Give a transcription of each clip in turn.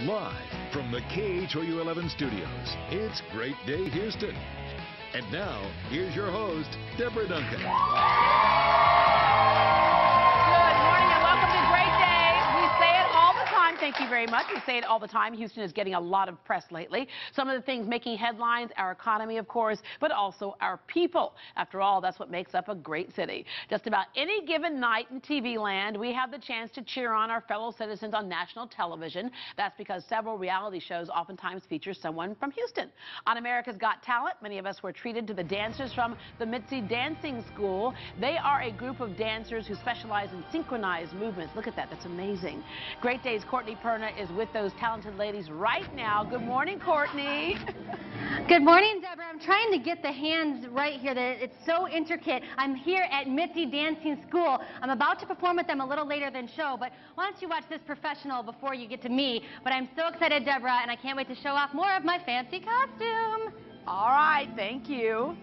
Live from the KHOU11 studios, it's Great Day Houston. And now, here's your host, Deborah Duncan. Good morning and welcome to Great Day. We say it all the time. Thank you very much. We say it all the time. Houston is getting a lot of press lately. Some of the things making headlines, our economy, of course, but also our people. After all, that's what makes up a great city. Just about any given night in TV land, we have the chance to cheer on our fellow citizens on national television. That's because several reality shows oftentimes feature someone from Houston. On America's Got Talent, many of us were treated to the dancers from the Mitzi Dancing School. They are a group of dancers who specialize in synchronized movements. Look at that. That's amazing. Great Day's Courtney Perna is with those talented ladies right now. Good morning, Courtney. Good morning, Deborah. I'm trying to get the hands right here. It's so intricate. I'm here at Mitzi Dancing School. I'm about to perform with them a little later than show, but why don't you watch this professional before you get to me? But I'm so excited, Deborah, and I can't wait to show off more of my fancy costume. All right, thank you.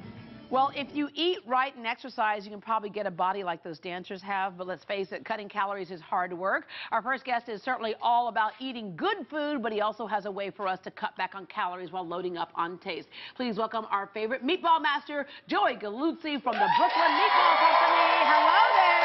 Well, if you eat right and exercise, you can probably get a body like those dancers have, but let's face it, cutting calories is hard work. Our first guest is certainly all about eating good food, but he also has a way for us to cut back on calories while loading up on taste. Please welcome our favorite meatball master, Joey Galuzzi from the Brooklyn Meatball Company. Hello there.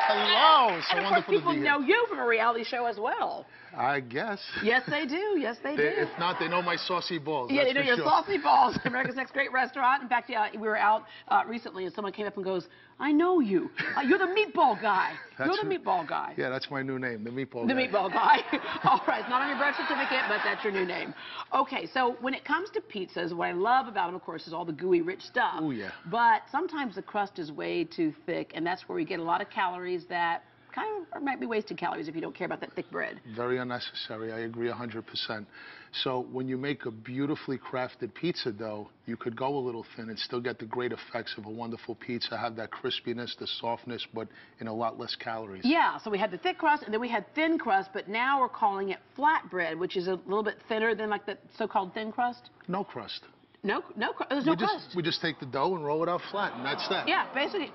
Hello. It's so and of wonderful course, people to be here. know you from a reality show as well. I guess. Yes, they do. Yes, they do. If not, they know my saucy balls. Yeah, that's they know for your sure. saucy balls. America's Next Great Restaurant. In fact, we were out recently, and someone came up and goes, "I know you. You're the meatball guy. You're the meatball guy." Yeah, that's my new name, the meatball The guy. meatball guy. All right, it's not on your birth certificate, but that's your new name. Okay, so when it comes to pizzas, what I love about them, of course, is all the gooey, rich stuff. Oh, yeah. But sometimes the crust is way too thick, and that's where we get a lot of calories that kind of or might be wasted calories if you don't care about that thick bread. Very unnecessary. I agree 100%. So when you make a beautifully crafted pizza dough, you could go a little thin and still get the great effects of a wonderful pizza, have that crispiness, the softness, but in a lot less calories. Yeah, so we had the thick crust, and then we had thin crust, but now we're calling it flatbread, which is a little bit thinner than like the so-called thin crust. No crust. There's no crust. We just take the dough and roll it out flat, and that's that. Yeah, basically,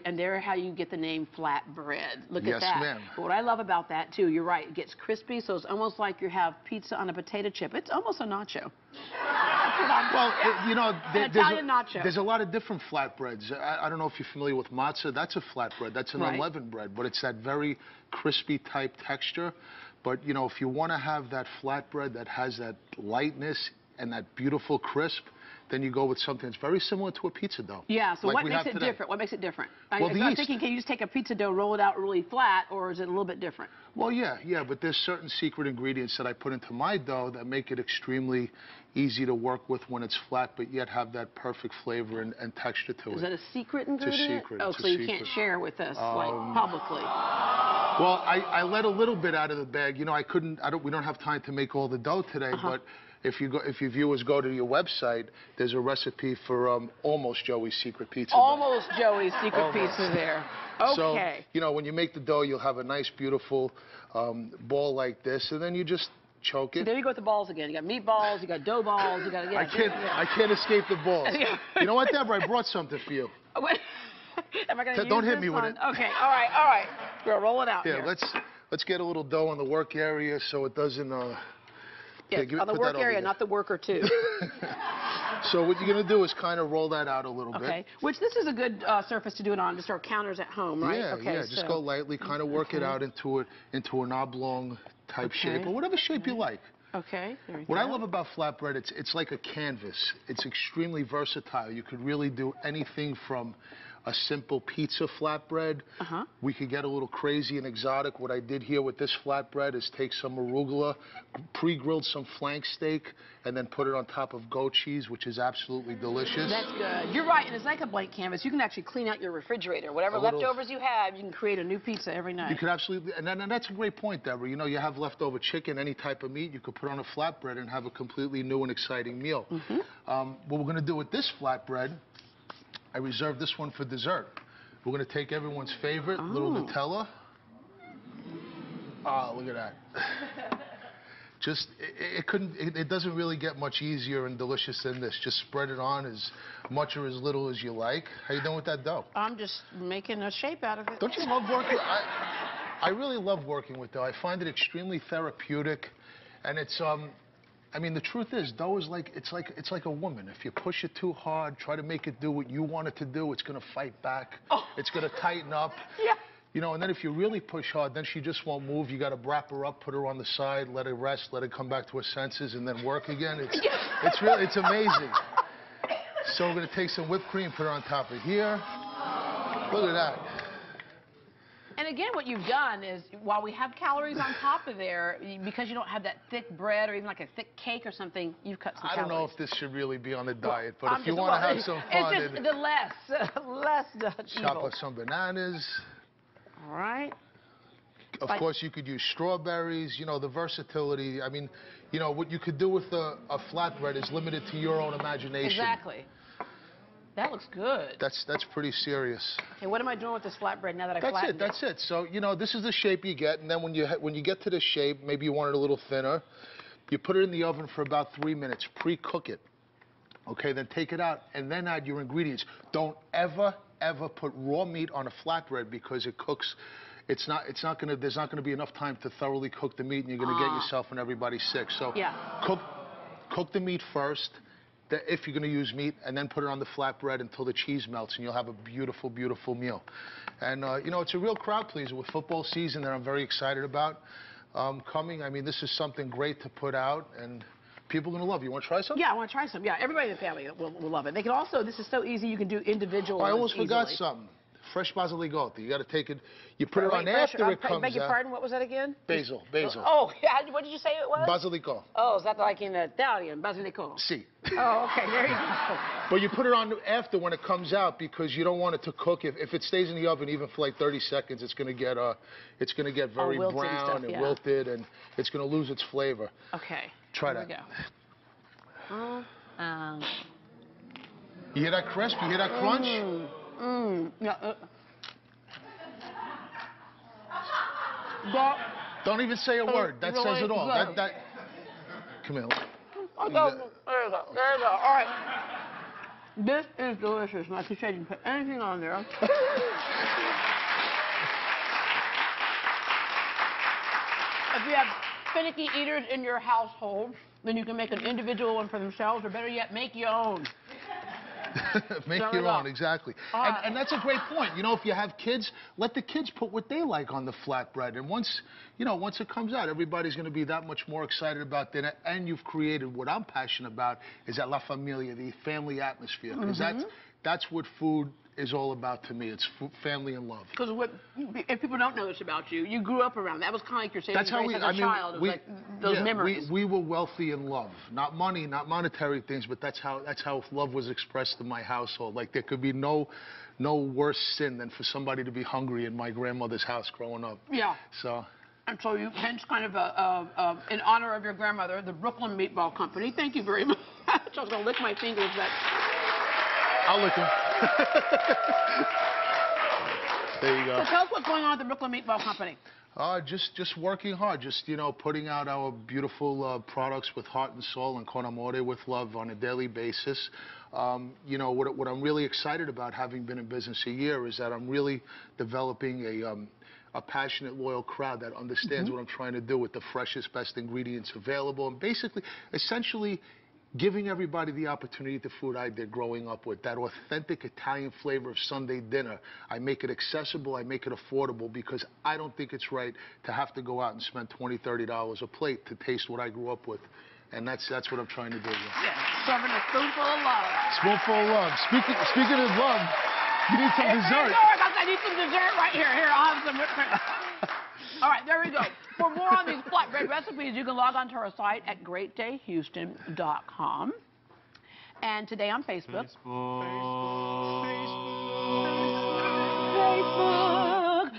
and there how you get the name flatbread. Look at that. Yes, ma'am. But what I love about that, too, you're right, it gets crispy, so it's almost like you have pizza on a potato chip. It's almost a nacho. Well, you know, Italian nacho. There's a lot of different flatbreads. I don't know if you're familiar with matzah. That's a flatbread. That's an unleavened bread, but it's that very crispy type texture. But, you know, if you want to have that flatbread that has that lightness and that beautiful crisp, then you go with something that's very similar to a pizza dough. Yeah, so like what makes it different? What makes it different? Well, I'm thinking, can you just take a pizza dough, roll it out really flat, or is it a little bit different? Well, yeah, but there's certain secret ingredients that I put into my dough that make it extremely easy to work with when it's flat, but yet have that perfect flavor and texture to it. Is that a secret ingredient? It's a secret. Oh, it's so you can't share with us, like, publicly? Well, I let a little bit out of the bag. You know, we don't have time to make all the dough today, but if your viewers go to your website, there's a recipe for almost Joey's secret pizza. Almost Joey's secret pizza there. Okay. So, you know, when you make the dough, you'll have a nice, beautiful ball like this, and then you just choke it. There you go with the balls again. You got meatballs, you got dough balls, you got. Yeah, I can't escape the balls. You know what, Deborah? I brought something for you. Am I going to use Don't hit this me with one? it. Okay, all right. We'll roll it out here. Let's get a little dough on the work area so it doesn't. Yeah, on the work area, not the worker too. So what you're going to do is kind of roll that out a little bit. Okay, which this is a good surface to do it on, just our counters at home, right? Yeah, just go lightly, kind of work it out into an oblong type shape, or whatever shape you like. Okay, there we go. What I love about flatbread, it's like a canvas. It's extremely versatile. You could really do anything from a simple pizza flatbread. We could get a little crazy and exotic. What I did here with this flatbread is take some arugula, pre-grilled some flank steak, and then put it on top of goat cheese, which is absolutely delicious. That's good. You're right, and it's like a blank canvas. You can actually clean out your refrigerator. Whatever leftovers you have, you can create a new pizza every night. You could absolutely, and that's a great point, Deborah. You know, you have leftover chicken, any type of meat, you could put on a flatbread and have a completely new and exciting meal. What we're going to do with this flatbread, I reserved this one for dessert. We're going to take everyone's favorite, little Nutella. Look at that. It doesn't really get much easier and delicious than this. Just spread it on as much or as little as you like. How you doing with that dough? I'm just making a shape out of it. Don't you love working? I really love working with dough. I find it extremely therapeutic, and it's I mean, the truth is, dough is like it's like a woman. If you push it too hard, try to make it do what you want it to do, it's gonna fight back. Oh. It's gonna tighten up. Yeah. You know, and then if you really push hard, then she just won't move. You got to wrap her up, put her on the side, let her rest, let her come back to her senses, and then work again. It's amazing. So we're gonna take some whipped cream, put her on top of here. Look at that. And again, what you've done is, while we have calories on top of there, because you don't have that thick bread or even like a thick cake or something, you've cut some calories. I don't know if this should really be on the diet, but well, if you want to have some fun, it's just the less chop evil. up some bananas. All right. Of course, you could use strawberries. You know, the versatility. I mean, you know, what you could do with a flatbread is limited to your own imagination. Exactly. That looks good. That's pretty serious. Okay, what am I doing with this flatbread now that I flattened it? That's it. So, you know, this is the shape you get, and then when you get to this shape, maybe you want it a little thinner, you put it in the oven for about 3 minutes, pre-cook it. Okay, then take it out, and then add your ingredients. Don't ever put raw meat on a flatbread because it cooks. There's not gonna be enough time to thoroughly cook the meat, and you're gonna get yourself and everybody sick. So yeah. cook the meat first, if you're gonna use meat, and then put it on the flatbread until the cheese melts, and you'll have a beautiful, beautiful meal. And you know, it's a real crowd pleaser with football season that I'm very excited about coming. I mean, this is something great to put out, and people are going to love it. You want to try some? Yeah, I want to try some. Yeah, everybody in the family will love it. They can also, this is so easy, you can do individual I almost easily. forgot something. Fresh basilico. You got to take it, you put it on after it comes out. Beg your pardon, what was that again? Basil. Oh, yeah, what did you say it was? Basilico. Oh, is that like in Italian, basilico? Si. Oh, okay, there you go. But you put it on after when it comes out because you don't want it to cook. If it stays in the oven even for like 30 seconds, it's going to get very brown and wilted, and it's going to lose its flavor. Okay. Try that. You hear that crisp? You hear that crunch? Yeah. Don't even say a word. That says it all. Come here. There you go. There you go. All right. This is delicious. And I appreciate you put anything on there. If you have finicky eaters in your household, then you can make an individual one for themselves, or better yet, make your own. Make your own, exactly. And that's a great point. You know, if you have kids, let the kids put what they like on the flatbread. And once it comes out, everybody's going to be that much more excited about dinner. And you've created what I'm passionate about, is that La Familia, the family atmosphere. Because that's what food is all about to me. It's family and love. Because if people don't know this about you, you grew up around. That was kind of like your saving grace as a child. It was like those memories. We were wealthy in love, not money, not monetary things, but that's how love was expressed in my household. Like there could be no worse sin than for somebody to be hungry in my grandmother's house growing up. Yeah. So. And so you, hence kind of in honor of your grandmother, the Brooklyn Meatball Company. Thank you very much. I was going to lick my fingers, but. I'll lick them. There you go. So tell us what's going on at the Brooklyn Meatball Company. Just working hard, putting out our beautiful products with heart and soul and con amore, with love, on a daily basis. What I'm really excited about, having been in business a year, is that I'm really developing a passionate, loyal crowd that understands what I'm trying to do with the freshest, best ingredients available, and essentially giving everybody the opportunity to food I did growing up with, that authentic Italian flavor of Sunday dinner. I make it accessible, I make it affordable, because I don't think it's right to have to go out and spend $20, $30 a plate to taste what I grew up with. And that's what I'm trying to do. Yeah, serving a spoonful of love. Spoonful of love. Speaking of love, you need some dessert. I need some dessert right here. Here, I'll have some whipped cream. All right, there we go. For more on these flatbread recipes, you can log on to our site at GreatDayHouston.com. And today on Facebook.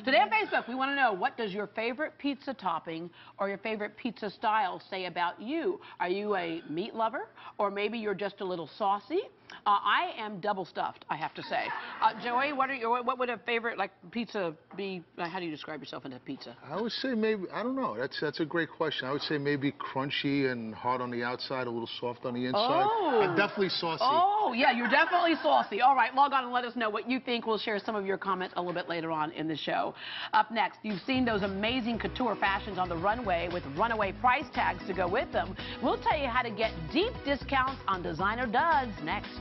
Today on Facebook, we want to know, what does your favorite pizza topping or your favorite pizza style say about you? Are you a meat lover? Or maybe you're just a little saucy? I am double stuffed, I have to say. Joey, what would a favorite pizza be? How do you describe yourself in a pizza? I would say maybe, I don't know. That's a great question. I would say maybe crunchy and hard on the outside, a little soft on the inside. Oh. And definitely saucy. Oh, yeah, you're definitely saucy. All right, log on and let us know what you think. We'll share some of your comments a little bit later on in the show. Up next, you've seen those amazing couture fashions on the runway with runaway price tags to go with them. We'll tell you how to get deep discounts on designer duds next.